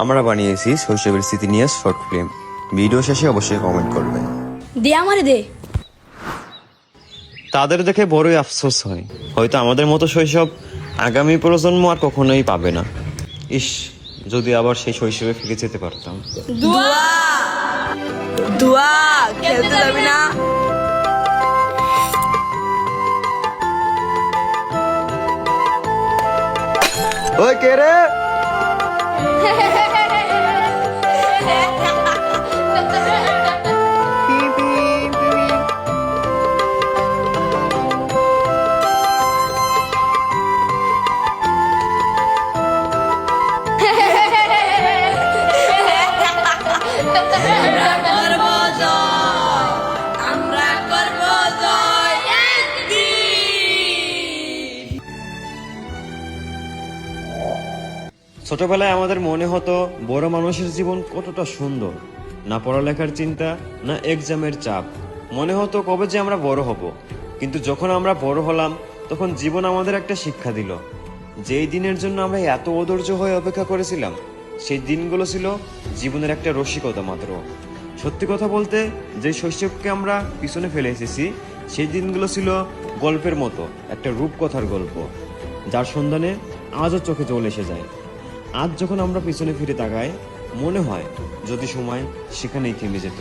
আমরা বানিয়েছি শৈশবের স্মৃতি নিয়ে শর্ট ফিল্ম। ভিডিও শেষে অবশ্যই কমেন্ট করবেন। দে আমারে দে। তাদের দেখে বড়ই আফসোস হয়, হয়তো আমাদের মতো শৈশব আগামী প্রজন্ম আর কখনোই পাবে না। ইস, যদি আবার সেই শৈশবে ফিরে যেতে পারতাম। দোয়া দোয়া খেলতে যাবি না? ওই কে রে? ছোটবেলায় আমাদের মনে হতো বড় মানুষের জীবন কতটা সুন্দর, না পড়ালেখার চিন্তা, না এক্সামের চাপ। মনে হতো কবে যে আমরা বড় হব। কিন্তু যখন আমরা বড় হলাম, তখন জীবন আমাদের একটা শিক্ষা দিল। যেই দিনের জন্য আমরা এত অধৈর্য হয়ে অপেক্ষা করেছিলাম, সেই দিনগুলো ছিল জীবনের একটা রসিকতা মাত্র। সত্যি কথা বলতে, যে শৈশবকে আমরা পিছনে ফেলে এসেছি, সেই দিনগুলো ছিল গল্পের মতো একটা রূপকথার গল্প, যার সন্ধানে আজও চোখে জল এসে যায়। আজ যখন আমরা পিছনে ফিরে তাকাই, মনে হয় যদি সময় সেখানেই থেমে যেত।